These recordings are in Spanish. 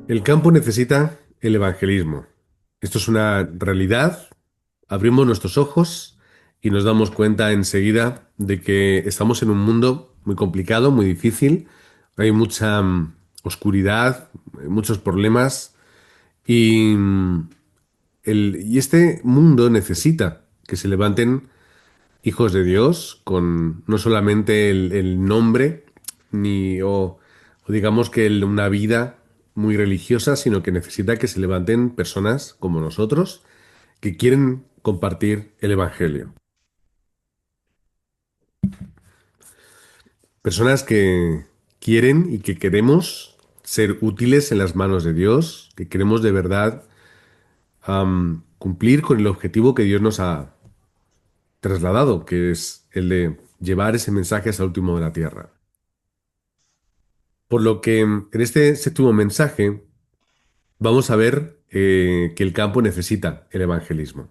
El campo necesita el evangelismo. Esto es una realidad. Abrimos nuestros ojos y nos damos cuenta enseguida de que estamos en un mundo muy complicado, muy difícil. Hay mucha oscuridad, muchos problemas y, y este mundo necesita que se levanten hijos de Dios con no solamente el nombre ni o digamos que una vida muy religiosa, sino que necesita que se levanten personas como nosotros que quieren compartir el evangelio. Personas que quieren y que queremos ser útiles en las manos de Dios, que queremos de verdad cumplir con el objetivo que Dios nos ha trasladado, que es el de llevar ese mensaje hasta el último de la tierra. Por lo que en este séptimo mensaje vamos a ver que el campo necesita el evangelismo.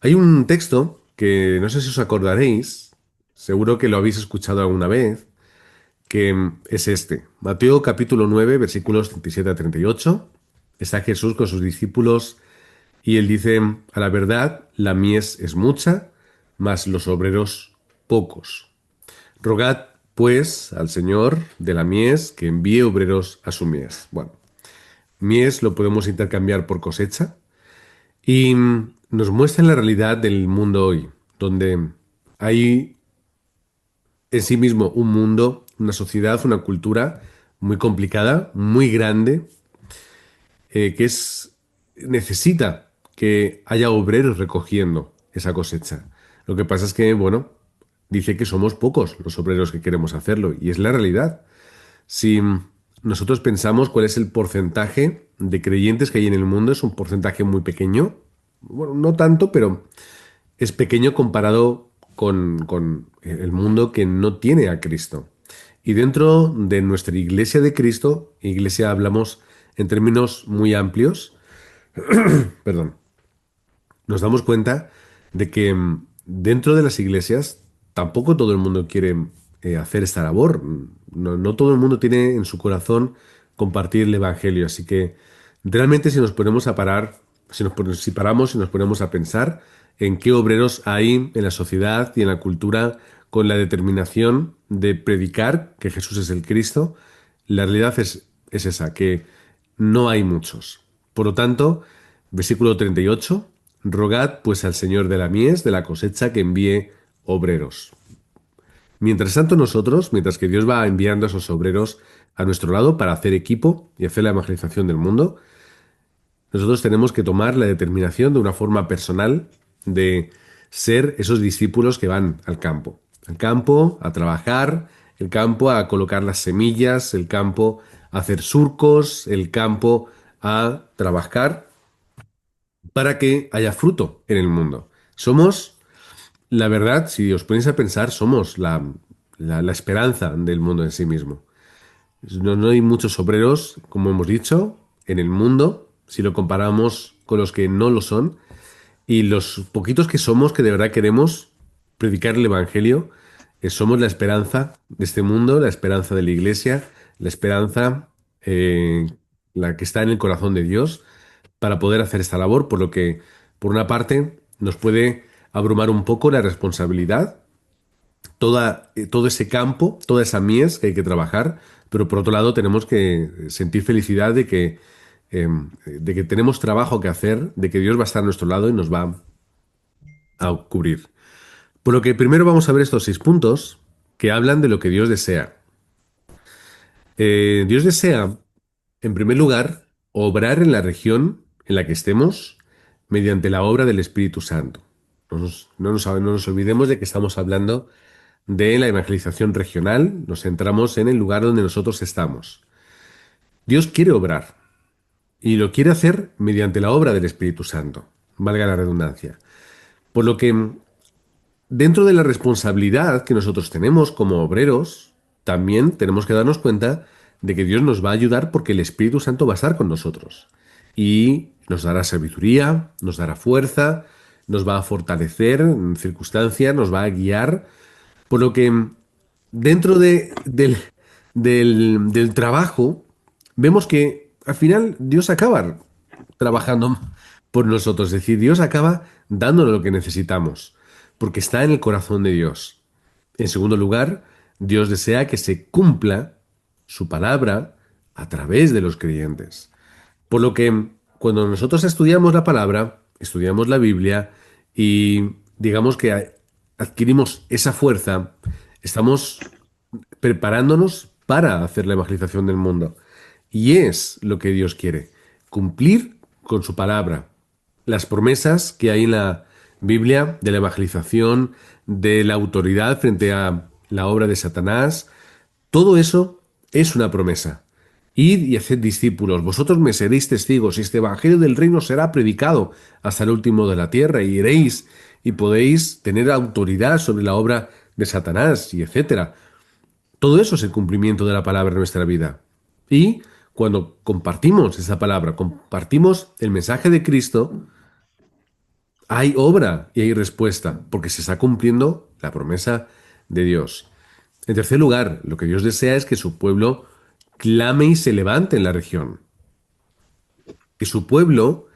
Hay un texto que no sé si os acordaréis, seguro que lo habéis escuchado alguna vez, que es este. Mateo capítulo 9 versículos 37 a 38. Está Jesús con sus discípulos y él dice, a la verdad, la mies es mucha, mas los obreros pocos. Rogad, pues, al Señor de la mies que envíe obreros a su mies. Bueno, mies lo podemos intercambiar por cosecha y nos muestra la realidad del mundo hoy, donde hay en sí mismo un mundo, una sociedad, una cultura muy complicada, muy grande, que necesita que haya obreros recogiendo esa cosecha. Lo que pasa es que, bueno, dice que somos pocos los obreros que queremos hacerlo, y es la realidad. Si nosotros pensamos cuál es el porcentaje de creyentes que hay en el mundo, es un porcentaje muy pequeño. Bueno, no tanto, pero es pequeño comparado con el mundo que no tiene a Cristo. Y dentro de nuestra iglesia de Cristo, iglesia hablamos en términos muy amplios, perdón, nos damos cuenta de que dentro de las iglesias tampoco todo el mundo quiere hacer esta labor. No todo el mundo tiene en su corazón compartir el evangelio. Así que realmente si nos ponemos a parar, si paramos y nos ponemos a pensar en qué obreros hay en la sociedad y en la cultura con la determinación de predicar que Jesús es el Cristo, la realidad es esa, que no hay muchos. Por lo tanto, versículo 38, rogad pues al Señor de la mies, de la cosecha, que envíe obreros. Mientras tanto nosotros, mientras que Dios va enviando a esos obreros a nuestro lado para hacer equipo y hacer la evangelización del mundo, nosotros tenemos que tomar la determinación de una forma personal de ser esos discípulos que van al campo a trabajar, el campo a colocar las semillas, el campo a hacer surcos, el campo a trabajar para que haya fruto en el mundo. Somos, la verdad, si os ponéis a pensar, somos la esperanza del mundo en sí mismo. No hay muchos obreros, como hemos dicho, en el mundo, si lo comparamos con los que no lo son, y los poquitos que somos, que de verdad queremos predicar el Evangelio, somos la esperanza de este mundo, la esperanza de la Iglesia, la esperanza, la que está en el corazón de Dios, para poder hacer esta labor, por lo que, por una parte, nos puede abrumar un poco la responsabilidad, todo ese campo, toda esa mies que hay que trabajar, pero por otro lado tenemos que sentir felicidad de que tenemos trabajo que hacer, de que Dios va a estar a nuestro lado y nos va a cubrir. Por lo que primero vamos a ver estos 6 puntos que hablan de lo que Dios desea. Dios desea, en primer lugar, obrar en la región en la que estemos mediante la obra del Espíritu Santo. No nos olvidemos de que estamos hablando de la evangelización regional, nos centramos en el lugar donde nosotros estamos. Dios quiere obrar y lo quiere hacer mediante la obra del Espíritu Santo, valga la redundancia. Por lo que dentro de la responsabilidad que nosotros tenemos como obreros, también tenemos que darnos cuenta de que Dios nos va a ayudar porque el Espíritu Santo va a estar con nosotros y nos dará sabiduría, nos dará fuerza, nos va a fortalecer en circunstancias, nos va a guiar. Por lo que dentro del trabajo, vemos que al final Dios acaba trabajando por nosotros, es decir, Dios acaba dándonos lo que necesitamos, porque está en el corazón de Dios. En segundo lugar, Dios desea que se cumpla su palabra a través de los creyentes. Por lo que cuando nosotros estudiamos la palabra, estudiamos la Biblia y digamos que adquirimos esa fuerza, estamos preparándonos para hacer la evangelización del mundo. Y es lo que Dios quiere, cumplir con su palabra. Las promesas que hay en la Biblia de la evangelización, de la autoridad frente a la obra de Satanás, todo eso es una promesa. Id y haced discípulos, vosotros me seréis testigos, y este evangelio del reino será predicado hasta el último de la tierra, y iréis y podéis tener autoridad sobre la obra de Satanás, y etcétera. Todo eso es el cumplimiento de la palabra en nuestra vida. Y cuando compartimos esa palabra, compartimos el mensaje de Cristo, hay obra y hay respuesta, porque se está cumpliendo la promesa de Dios. En tercer lugar, lo que Dios desea es que su pueblo clame y se levante en la región. Que su pueblo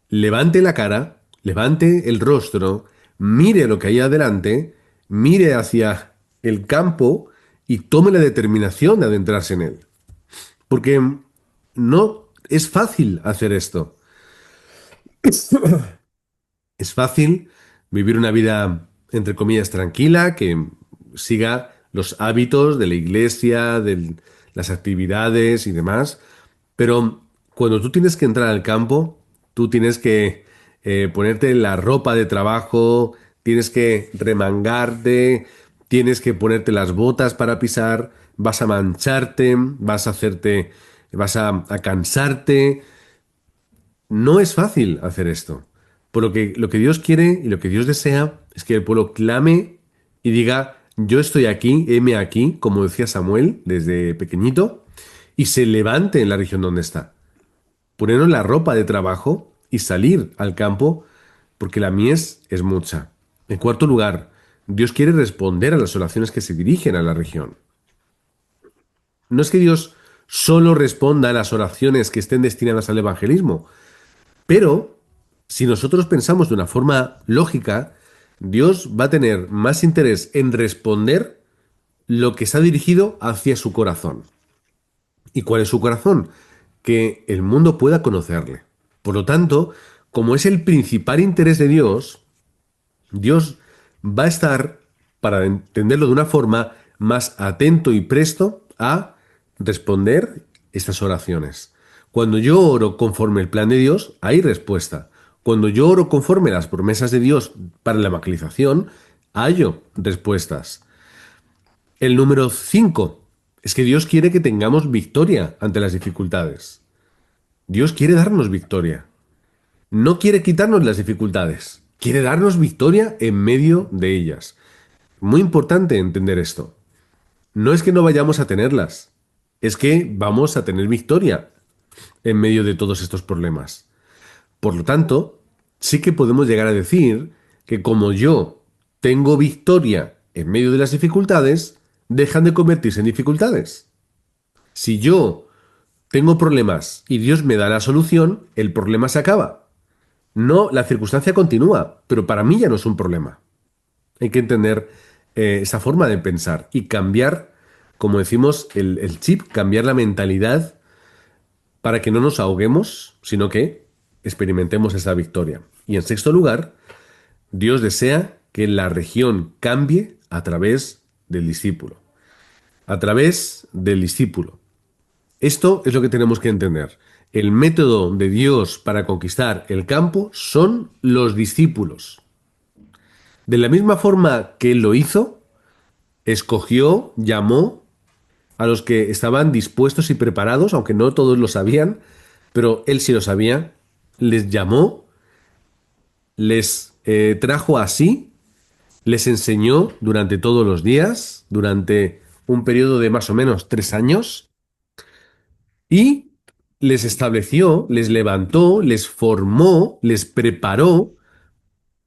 levante la cara, levante el rostro, mire lo que hay adelante, mire hacia el campo y tome la determinación de adentrarse en él. Porque no es fácil hacer esto. Es fácil vivir una vida, entre comillas, tranquila, que siga los hábitos de la iglesia, de las actividades y demás, pero cuando tú tienes que entrar al campo, tú tienes que ponerte la ropa de trabajo, tienes que remangarte, tienes que ponerte las botas para pisar, vas a mancharte, vas a hacerte, vas a cansarte. No es fácil hacer esto. Por lo que Dios quiere y lo que Dios desea es que el pueblo clame y diga, yo estoy aquí, heme aquí, como decía Samuel desde pequeñito, y se levante en la región donde está. Ponernos la ropa de trabajo y salir al campo porque la mies es mucha. En cuarto lugar, Dios quiere responder a las oraciones que se dirigen a la región. No es que Dios solo responda a las oraciones que estén destinadas al evangelismo, pero si nosotros pensamos de una forma lógica, Dios va a tener más interés en responder lo que está dirigido hacia su corazón. ¿Y cuál es su corazón? Que el mundo pueda conocerle. Por lo tanto, como es el principal interés de Dios, Dios va a estar, para entenderlo de una forma, más atento y presto a responder estas oraciones. Cuando yo oro conforme el plan de Dios, hay respuesta. Cuando yo oro conforme las promesas de Dios para la evangelización, hallo respuestas. El número 5 es que Dios quiere que tengamos victoria ante las dificultades. Dios quiere darnos victoria. No quiere quitarnos las dificultades. Quiere darnos victoria en medio de ellas. Muy importante entender esto. No es que no vayamos a tenerlas. Es que vamos a tener victoria en medio de todos estos problemas. Por lo tanto, sí que podemos llegar a decir que como yo tengo victoria en medio de las dificultades, dejan de convertirse en dificultades. Si yo tengo problemas y Dios me da la solución, el problema se acaba. No, la circunstancia continúa, pero para mí ya no es un problema. Hay que entender esa forma de pensar y cambiar, como decimos, el chip, cambiar la mentalidad para que no nos ahoguemos, sino que experimentemos esa victoria. Y en sexto lugar, Dios desea que la región cambie a través del discípulo. A través del discípulo. Esto es lo que tenemos que entender. El método de Dios para conquistar el campo son los discípulos. De la misma forma que Él lo hizo, escogió, llamó a los que estaban dispuestos y preparados, aunque no todos lo sabían, pero Él sí lo sabía, les llamó, les trajo así, les enseñó durante todos los días, durante un periodo de más o menos 3 años, y les estableció, les levantó, les formó, les preparó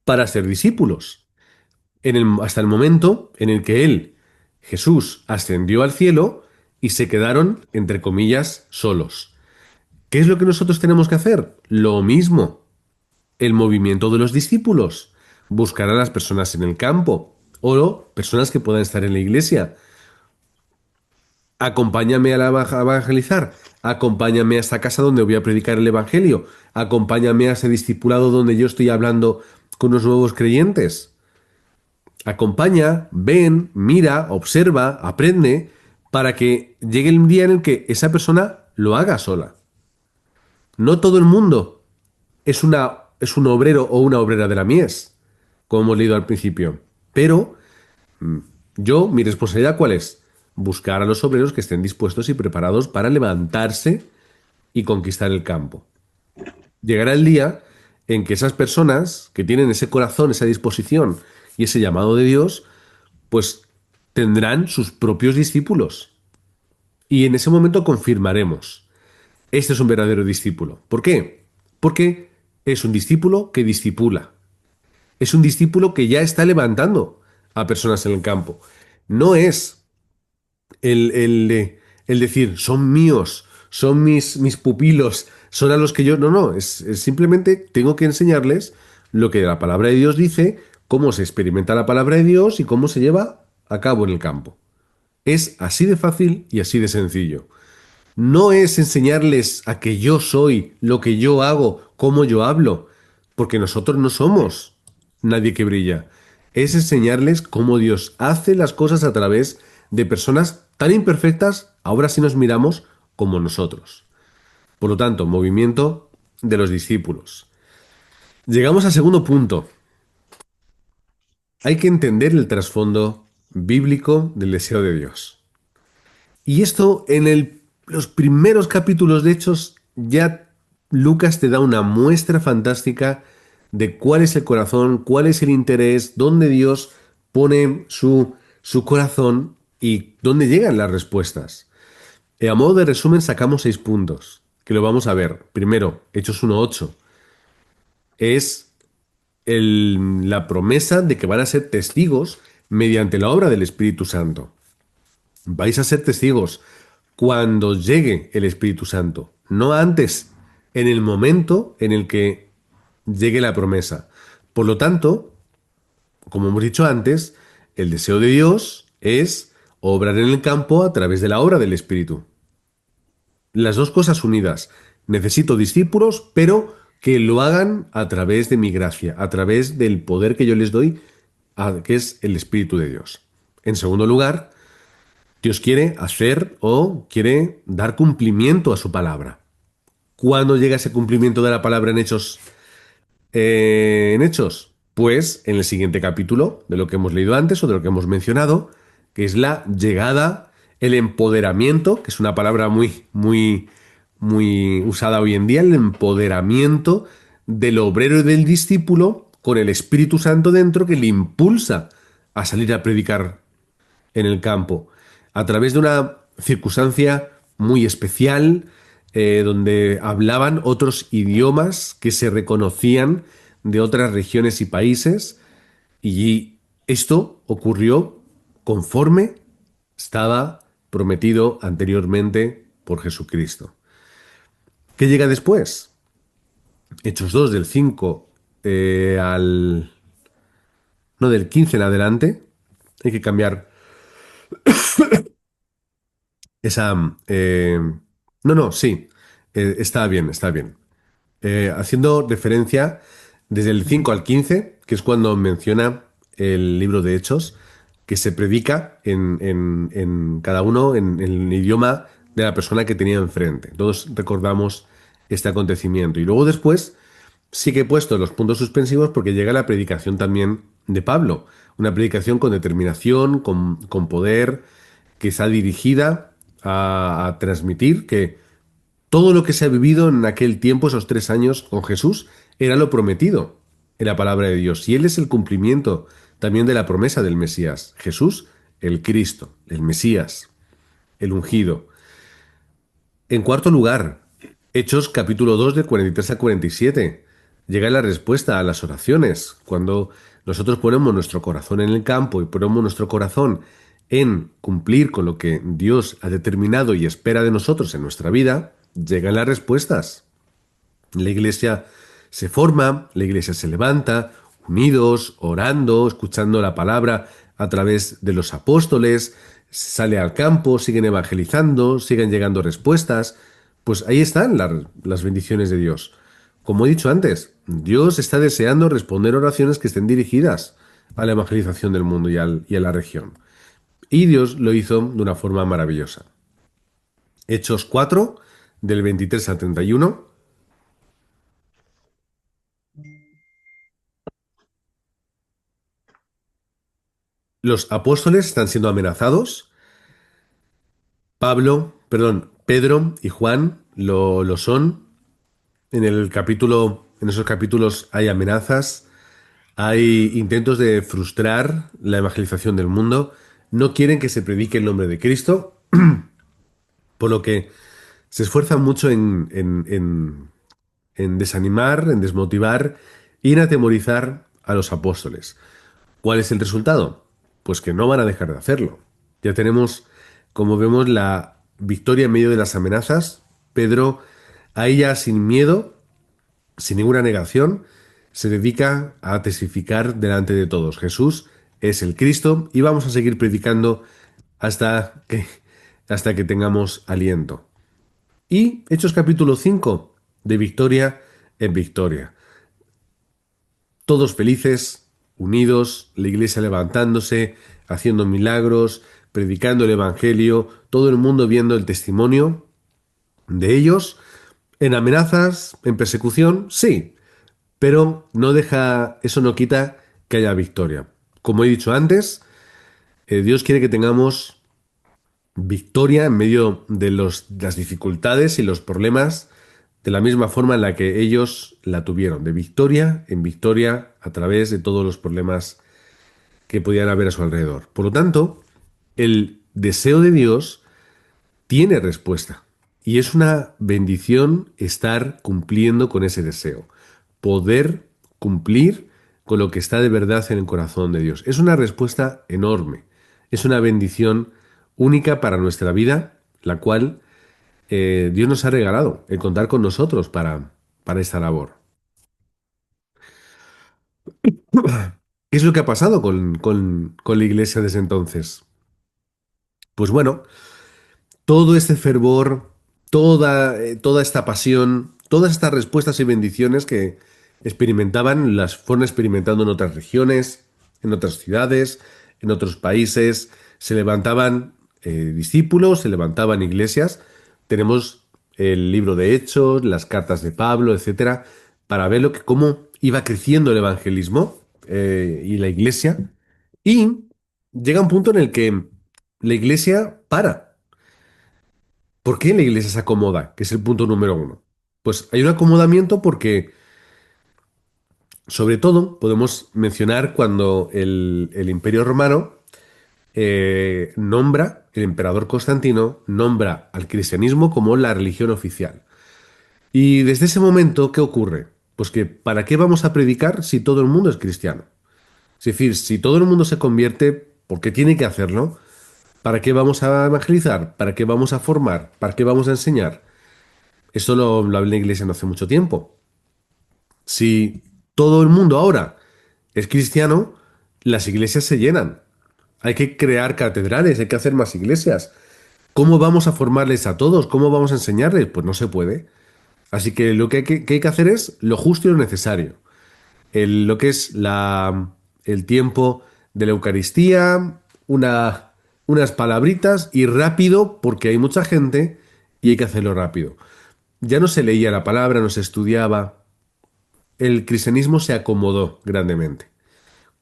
para ser discípulos. Hasta el momento en el que él, Jesús, ascendió al cielo y se quedaron, entre comillas, solos. ¿Qué es lo que nosotros tenemos que hacer? Lo mismo. El movimiento de los discípulos. Buscar a las personas en el campo o personas que puedan estar en la iglesia. Acompáñame a a evangelizar. Acompáñame a esta casa donde voy a predicar el evangelio. Acompáñame a ese discipulado donde yo estoy hablando con los nuevos creyentes. Acompaña, ven, mira, observa, aprende, para que llegue el día en el que esa persona lo haga sola. No todo el mundo es un obrero o una obrera de la mies, como hemos leído al principio. Pero mi responsabilidad, ¿cuál es? Buscar a los obreros que estén dispuestos y preparados para levantarse y conquistar el campo. Llegará el día en que esas personas que tienen ese corazón, esa disposición y ese llamado de Dios, pues tendrán sus propios discípulos. Y en ese momento confirmaremos, este es un verdadero discípulo. ¿Por qué? Porque es un discípulo que discipula. Es un discípulo que ya está levantando a personas en el campo. No es el decir, son míos, son mis pupilos, son a los que yo... No, no, es simplemente tengo que enseñarles lo que la palabra de Dios dice, cómo se experimenta la palabra de Dios y cómo se lleva a cabo en el campo. Es así de fácil y así de sencillo. No es enseñarles a que yo soy, lo que yo hago, cómo yo hablo, porque nosotros no somos nadie que brilla. Es enseñarles cómo Dios hace las cosas a través de personas tan imperfectas, ahora sí nos miramos, como nosotros. Por lo tanto, movimiento de los discípulos. Llegamos al segundo punto. Hay que entender el trasfondo bíblico del deseo de Dios. Y esto los primeros capítulos de Hechos ya Lucas te da una muestra fantástica de cuál es el corazón, cuál es el interés, dónde Dios pone su corazón y dónde llegan las respuestas. A modo de resumen sacamos 6 puntos, que lo vamos a ver. Primero, Hechos 1:8. Es la promesa de que van a ser testigos mediante la obra del Espíritu Santo. Vais a ser testigos cuando llegue el Espíritu Santo, no antes, en el momento en el que llegue la promesa. Por lo tanto, como hemos dicho antes, el deseo de Dios es obrar en el campo a través de la obra del Espíritu. Las dos cosas unidas. Necesito discípulos, pero que lo hagan a través de mi gracia, a través del poder que yo les doy, que es el Espíritu de Dios. En segundo lugar, Dios quiere hacer o quiere dar cumplimiento a su palabra. ¿Cuándo llega ese cumplimiento de la palabra en Hechos? En Hechos, pues en el siguiente capítulo de lo que hemos leído antes o de lo que hemos mencionado, que es la llegada, el empoderamiento, que es una palabra muy usada hoy en día, el empoderamiento del obrero y del discípulo con el Espíritu Santo dentro que le impulsa a salir a predicar en el campo, a través de una circunstancia muy especial, donde hablaban otros idiomas que se reconocían de otras regiones y países, y esto ocurrió conforme estaba prometido anteriormente por Jesucristo. ¿Qué llega después? Hechos 2 del 5 al... No, del 15 en adelante. Hay que cambiar esa... no, no, sí. Está bien, está bien. Haciendo referencia desde el 5 al 15, que es cuando menciona el libro de Hechos, que se predica en cada uno en el idioma de la persona que tenía enfrente. Todos recordamos este acontecimiento. Y luego después sí que he puesto los puntos suspensivos porque llega la predicación también de Pablo. Una predicación con determinación, con poder, que está dirigida a transmitir que todo lo que se ha vivido en aquel tiempo, esos 3 años con Jesús, era lo prometido en la palabra de Dios. Y Él es el cumplimiento también de la promesa del Mesías. Jesús, el Cristo, el Mesías, el ungido. En cuarto lugar, Hechos capítulo 2 de 43 a 47. Llega la respuesta a las oraciones. Cuando nosotros ponemos nuestro corazón en el campo y ponemos nuestro corazón en cumplir con lo que Dios ha determinado y espera de nosotros en nuestra vida, llegan las respuestas. La iglesia se forma, la iglesia se levanta, unidos, orando, escuchando la palabra a través de los apóstoles, sale al campo, siguen evangelizando, siguen llegando respuestas. Pues ahí están las bendiciones de Dios. Como he dicho antes, Dios está deseando responder oraciones que estén dirigidas a la evangelización del mundo y a la región. Y Dios lo hizo de una forma maravillosa. Hechos 4, del 23 al 31. Los apóstoles están siendo amenazados. Pedro y Juan lo son. En esos capítulos hay amenazas, hay intentos de frustrar la evangelización del mundo. No quieren que se predique el nombre de Cristo, por lo que se esfuerzan mucho en desanimar, en desmotivar y en atemorizar a los apóstoles. ¿Cuál es el resultado? Pues que no van a dejar de hacerlo. Ya tenemos, como vemos, la victoria en medio de las amenazas. Pedro, ahí ya sin miedo, sin ninguna negación, se dedica a testificar delante de todos. Jesús es el Cristo y vamos a seguir predicando hasta que, hasta que tengamos aliento. Y Hechos capítulo 5 de victoria en victoria. Todos felices, unidos, la iglesia levantándose, haciendo milagros, predicando el Evangelio, todo el mundo viendo el testimonio de ellos, en amenazas, en persecución, sí, pero eso no quita que haya victoria. Como he dicho antes, Dios quiere que tengamos victoria en medio de las dificultades y los problemas de la misma forma en la que ellos la tuvieron, de victoria en victoria a través de todos los problemas que podían haber a su alrededor. Por lo tanto, el deseo de Dios tiene respuesta y es una bendición estar cumpliendo con ese deseo, poder cumplir con lo que está de verdad en el corazón de Dios. Es una respuesta enorme, es una bendición única para nuestra vida, la cual Dios nos ha regalado, el contar con nosotros para esta labor. ¿Qué es lo que ha pasado con la iglesia desde entonces? Pues bueno, todo este fervor, toda esta pasión, todas estas respuestas y bendiciones que experimentaban, las fueron experimentando en otras regiones, en otras ciudades, en otros países. Se levantaban discípulos, se levantaban iglesias. Tenemos el libro de Hechos, las cartas de Pablo, etcétera, para ver cómo iba creciendo el evangelismo y la iglesia. Y llega un punto en el que la iglesia para. ¿Por qué la iglesia se acomoda? Que es el punto número uno. Pues hay un acomodamiento porque, sobre todo, podemos mencionar cuando el Imperio Romano el emperador Constantino nombra al cristianismo como la religión oficial. Y desde ese momento, ¿qué ocurre? Pues que ¿para qué vamos a predicar si todo el mundo es cristiano? Es decir, si todo el mundo se convierte, ¿por qué tiene que hacerlo? ¿Para qué vamos a evangelizar? ¿Para qué vamos a formar? ¿Para qué vamos a enseñar? Esto lo hablé en la iglesia no hace mucho tiempo. Si todo el mundo ahora es cristiano, las iglesias se llenan. Hay que crear catedrales, hay que hacer más iglesias. ¿Cómo vamos a formarles a todos? ¿Cómo vamos a enseñarles? Pues no se puede. Así que lo que hay que hacer es lo justo y lo necesario. Lo que es el tiempo de la Eucaristía, unas palabritas y rápido, porque hay mucha gente y hay que hacerlo rápido. Ya no se leía la palabra, no se estudiaba. El cristianismo se acomodó grandemente.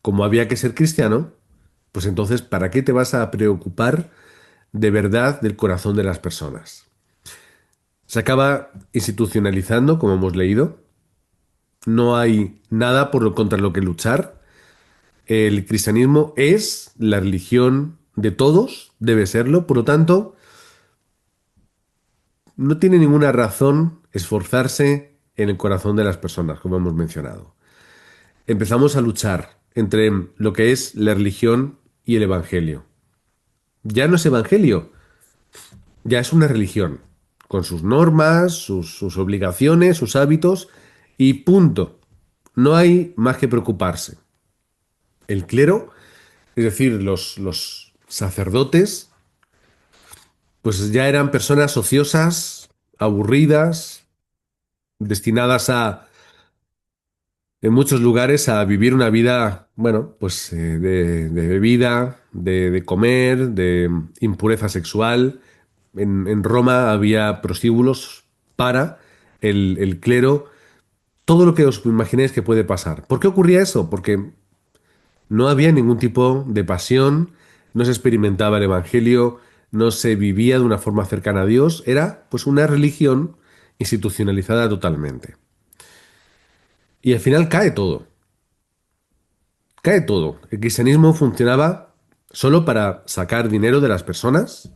Como había que ser cristiano, pues entonces, ¿para qué te vas a preocupar de verdad del corazón de las personas? Se acaba institucionalizando, como hemos leído. No hay nada contra lo que luchar. El cristianismo es la religión de todos, debe serlo. Por lo tanto, no tiene ninguna razón esforzarse en el corazón de las personas, como hemos mencionado. Empezamos a luchar entre lo que es la religión y el evangelio. Ya no es evangelio, ya es una religión. con sus normas, sus obligaciones, sus hábitos, y punto. No hay más que preocuparse. El clero, es decir, los sacerdotes, pues ya eran personas ociosas, aburridas, destinadas en muchos lugares a vivir una vida, bueno, pues de bebida, de comer, de impureza sexual. En Roma había prostíbulos para el clero, todo lo que os imaginéis que puede pasar. ¿Por qué ocurría eso? Porque no había ningún tipo de pasión, no se experimentaba el evangelio, no se vivía de una forma cercana a Dios, era pues una religión institucionalizada totalmente. Y al final cae todo, cae todo. El cristianismo funcionaba solo para sacar dinero de las personas.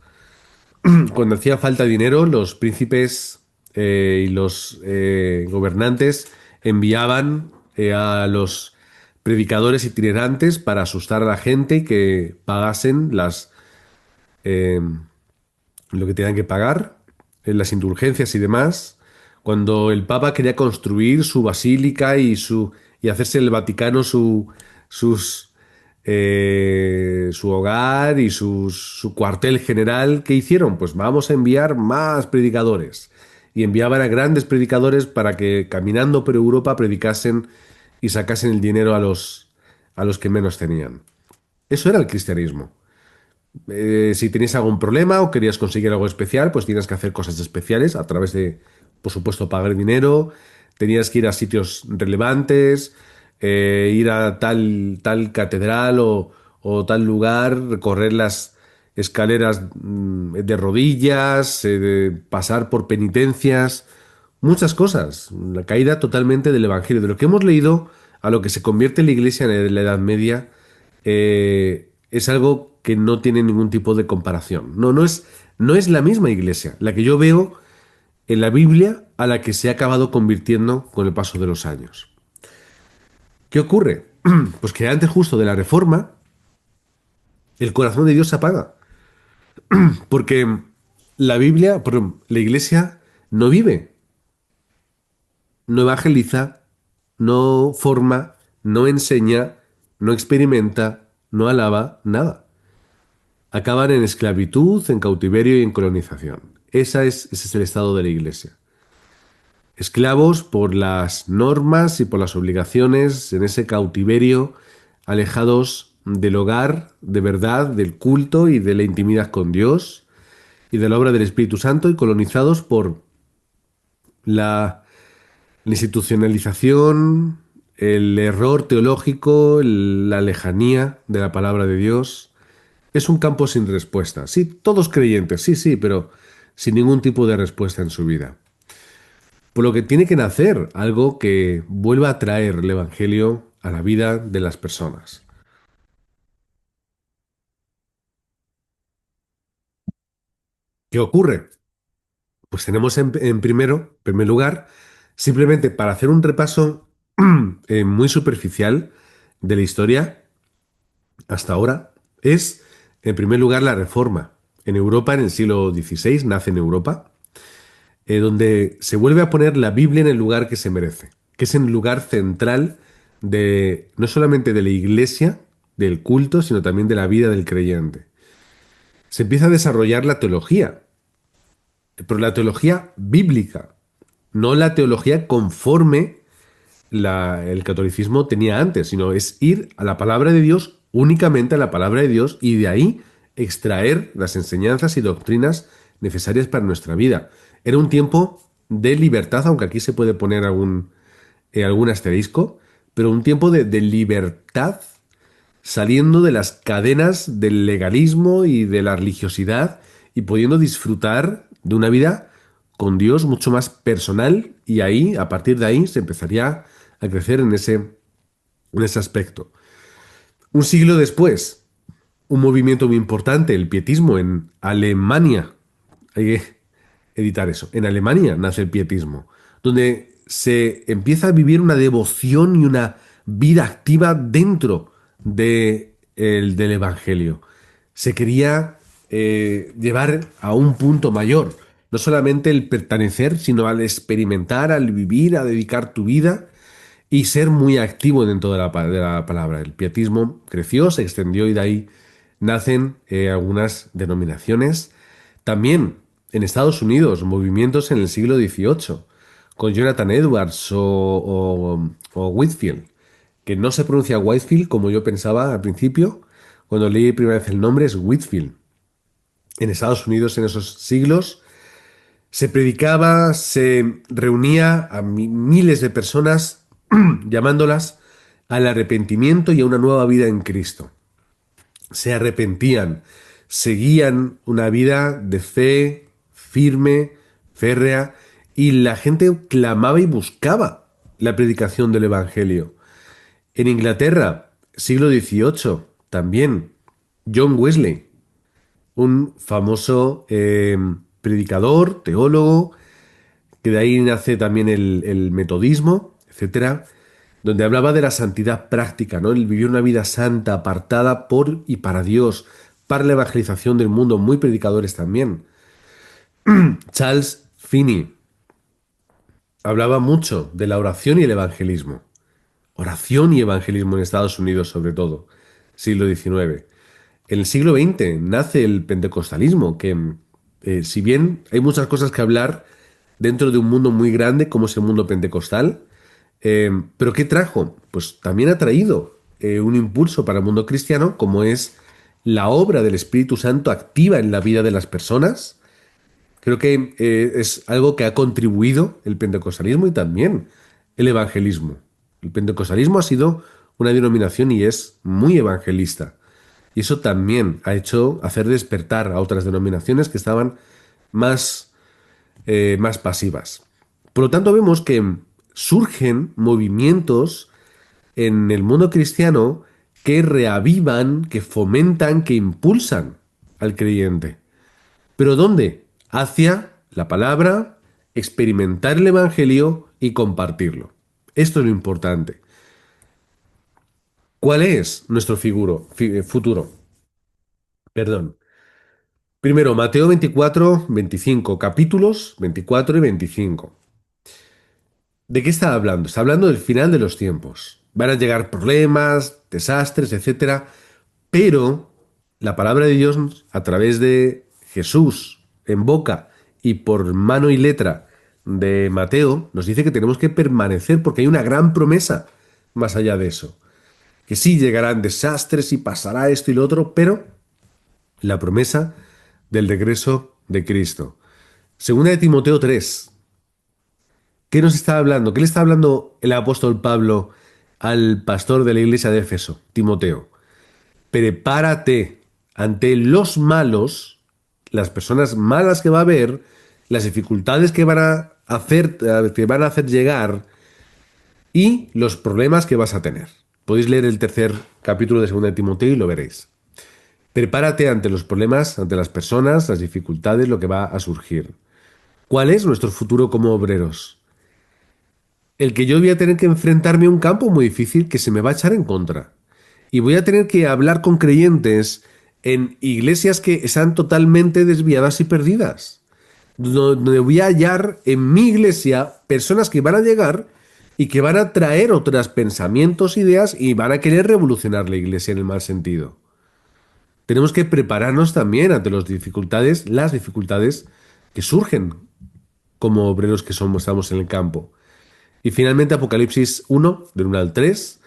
Cuando hacía falta dinero, los príncipes y los gobernantes enviaban a los predicadores itinerantes para asustar a la gente y que pagasen eh, lo que tenían que pagar, las indulgencias y demás. Cuando el Papa quería construir su basílica y hacerse el Vaticano su hogar y su cuartel general, ¿qué hicieron? Pues vamos a enviar más predicadores. Y enviaban a grandes predicadores para que caminando por Europa predicasen y sacasen el dinero a los que menos tenían. Eso era el cristianismo. Si tenías algún problema o querías conseguir algo especial, pues tienes que hacer cosas especiales a través de, por supuesto, pagar dinero. Tenías que ir a sitios relevantes, ir a tal catedral o tal lugar, recorrer las escaleras de rodillas, pasar por penitencias, muchas cosas. La caída totalmente del Evangelio. De lo que hemos leído a lo que se convierte la Iglesia en la Edad Media es algo que no tiene ningún tipo de comparación. No es la misma iglesia, la que yo veo en la Biblia a la que se ha acabado convirtiendo con el paso de los años. ¿Qué ocurre? Pues que antes justo de la reforma, el corazón de Dios se apaga, porque la Biblia, perdón, la iglesia no vive, no evangeliza, no forma, no enseña, no experimenta, no alaba, nada. Acaban en esclavitud, en cautiverio y en colonización. Ese es el estado de la Iglesia. Esclavos por las normas y por las obligaciones en ese cautiverio, alejados del hogar, de verdad, del culto y de la intimidad con Dios y de la obra del Espíritu Santo y colonizados por la institucionalización, el error teológico, la lejanía de la palabra de Dios. Es un campo sin respuesta. Sí, todos creyentes, sí, sí, pero sin ningún tipo de respuesta en su vida. Por lo que tiene que nacer algo que vuelva a traer el Evangelio a la vida de las personas. ¿Qué ocurre? Pues tenemos primer lugar, simplemente para hacer un repaso muy superficial de la historia hasta ahora, es en primer lugar la Reforma. En Europa, en el siglo XVI, nace en Europa donde se vuelve a poner la Biblia en el lugar que se merece, que es en el lugar central de no solamente de la iglesia, del culto, sino también de la vida del creyente. Se empieza a desarrollar la teología, pero la teología bíblica, no la teología conforme el catolicismo tenía antes, sino es ir a la palabra de Dios, únicamente a la palabra de Dios, y de ahí extraer las enseñanzas y doctrinas necesarias para nuestra vida. Era un tiempo de libertad, aunque aquí se puede poner algún asterisco, pero un tiempo de libertad saliendo de las cadenas del legalismo y de la religiosidad y pudiendo disfrutar de una vida con Dios mucho más personal y ahí, a partir de ahí, se empezaría a crecer en ese aspecto. Un siglo después, un movimiento muy importante, el pietismo en Alemania. Hay que editar eso. En Alemania nace el pietismo, donde se empieza a vivir una devoción y una vida activa dentro del Evangelio. Se quería llevar a un punto mayor. No solamente el pertenecer, sino al experimentar, al vivir, a dedicar tu vida y ser muy activo dentro de de la palabra. El pietismo creció, se extendió y de ahí nacen algunas denominaciones. También en Estados Unidos, movimientos en el siglo XVIII, con Jonathan Edwards o Whitefield, que no se pronuncia Whitefield como yo pensaba al principio. Cuando leí primera vez el nombre es Whitfield. En Estados Unidos en esos siglos se predicaba, se reunía a miles de personas llamándolas al arrepentimiento y a una nueva vida en Cristo. Se arrepentían, seguían una vida de fe firme, férrea, y la gente clamaba y buscaba la predicación del Evangelio. En Inglaterra, siglo XVIII, también John Wesley, un famoso predicador, teólogo, que de ahí nace también el metodismo, etcétera, donde hablaba de la santidad práctica, ¿no? El vivir una vida santa, apartada por y para Dios, para la evangelización del mundo, muy predicadores también. Charles Finney hablaba mucho de la oración y el evangelismo. Oración y evangelismo en Estados Unidos, sobre todo, siglo XIX. En el siglo XX nace el pentecostalismo, que si bien hay muchas cosas que hablar dentro de un mundo muy grande como es el mundo pentecostal, pero ¿qué trajo? Pues también ha traído un impulso para el mundo cristiano, como es la obra del Espíritu Santo activa en la vida de las personas. Creo que es algo que ha contribuido el pentecostalismo y también el evangelismo. El pentecostalismo ha sido una denominación y es muy evangelista. Y eso también ha hecho hacer despertar a otras denominaciones que estaban más, más pasivas. Por lo tanto, vemos que surgen movimientos en el mundo cristiano que reavivan, que fomentan, que impulsan al creyente. ¿Pero dónde? Hacia la palabra, experimentar el Evangelio y compartirlo. Esto es lo importante. ¿Cuál es nuestro futuro? Perdón. Primero, Mateo 24, 25, capítulos 24 y 25. ¿De qué está hablando? Está hablando del final de los tiempos. Van a llegar problemas, desastres, etcétera, pero la palabra de Dios a través de Jesús en boca y por mano y letra de Mateo nos dice que tenemos que permanecer porque hay una gran promesa más allá de eso. Que sí llegarán desastres y pasará esto y lo otro, pero la promesa del regreso de Cristo. Segunda de Timoteo 3. ¿Qué nos está hablando? ¿Qué le está hablando el apóstol Pablo al pastor de la iglesia de Éfeso, Timoteo? Prepárate ante los malos, las personas malas que va a haber, las dificultades que van a hacer llegar y los problemas que vas a tener. Podéis leer el tercer capítulo de Segunda de Timoteo y lo veréis. Prepárate ante los problemas, ante las personas, las dificultades, lo que va a surgir. ¿Cuál es nuestro futuro como obreros? El que yo voy a tener que enfrentarme a un campo muy difícil que se me va a echar en contra. Y voy a tener que hablar con creyentes en iglesias que están totalmente desviadas y perdidas. Donde voy a hallar en mi iglesia personas que van a llegar y que van a traer otros pensamientos, ideas y van a querer revolucionar la iglesia en el mal sentido. Tenemos que prepararnos también ante las dificultades que surgen como obreros que somos, estamos en el campo. Y finalmente Apocalipsis 1, del 1 al 3.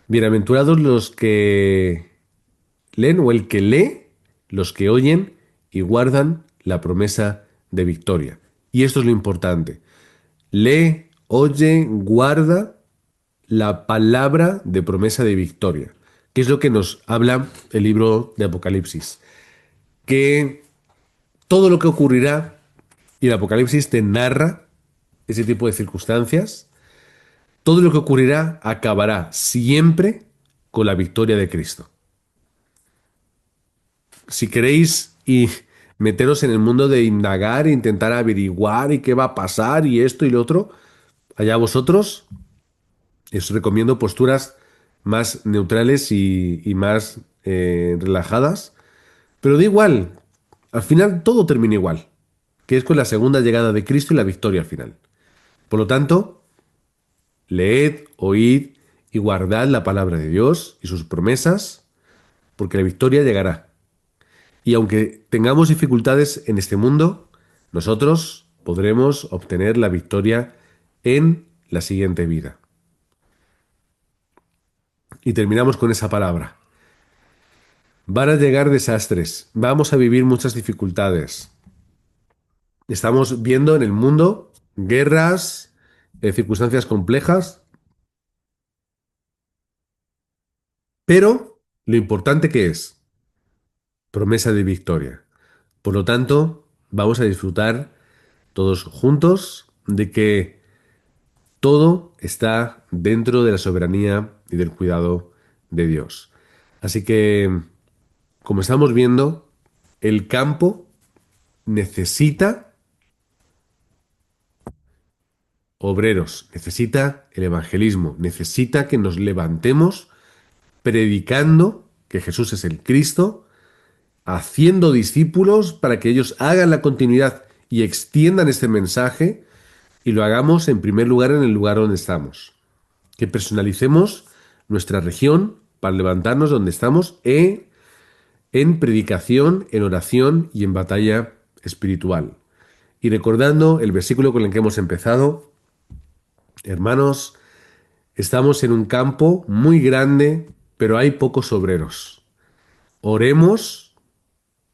Bienaventurados los que leen o el que lee, los que oyen y guardan la promesa de victoria. Y esto es lo importante. Lee, oye, guarda la palabra de promesa de victoria, que es lo que nos habla el libro de Apocalipsis. Que todo lo que ocurrirá, y el Apocalipsis te narra ese tipo de circunstancias, todo lo que ocurrirá acabará siempre con la victoria de Cristo. Si queréis y meteros en el mundo de indagar, e intentar averiguar y qué va a pasar y esto y lo otro, allá vosotros, os recomiendo posturas más neutrales y más relajadas, pero da igual, al final todo termina igual. que es con la segunda llegada de Cristo y la victoria final. Por lo tanto, leed, oíd y guardad la palabra de Dios y sus promesas, porque la victoria llegará. Y aunque tengamos dificultades en este mundo, nosotros podremos obtener la victoria en la siguiente vida. Y terminamos con esa palabra. Van a llegar desastres, vamos a vivir muchas dificultades. Estamos viendo en el mundo guerras, circunstancias complejas, pero lo importante que es, promesa de victoria. Por lo tanto, vamos a disfrutar todos juntos de que todo está dentro de la soberanía y del cuidado de Dios. Así que, como estamos viendo, el campo necesita obreros, necesita el evangelismo, necesita que nos levantemos predicando que Jesús es el Cristo, haciendo discípulos para que ellos hagan la continuidad y extiendan este mensaje y lo hagamos en primer lugar en el lugar donde estamos. Que personalicemos nuestra región para levantarnos donde estamos en predicación, en oración y en batalla espiritual. Y recordando el versículo con el que hemos empezado, hermanos, estamos en un campo muy grande, pero hay pocos obreros. Oremos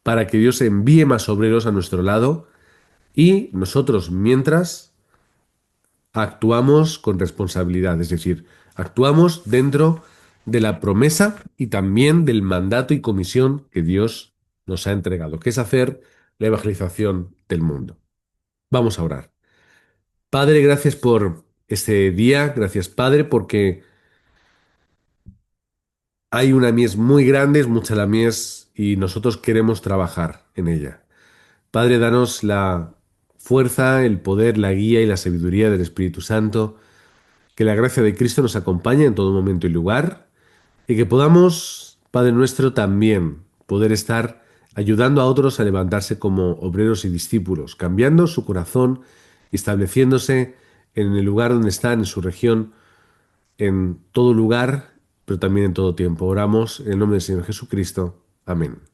para que Dios envíe más obreros a nuestro lado y nosotros, mientras, actuamos con responsabilidad, es decir, actuamos dentro de la promesa y también del mandato y comisión que Dios nos ha entregado, que es hacer la evangelización del mundo. Vamos a orar. Padre, gracias por este día, gracias Padre, porque hay una mies muy grande, es mucha la mies y nosotros queremos trabajar en ella. Padre, danos la fuerza, el poder, la guía y la sabiduría del Espíritu Santo. Que la gracia de Cristo nos acompañe en todo momento y lugar y que podamos, Padre nuestro, también poder estar ayudando a otros a levantarse como obreros y discípulos, cambiando su corazón y estableciéndose en el lugar donde están, en su región, en todo lugar, pero también en todo tiempo. Oramos en el nombre del Señor Jesucristo. Amén.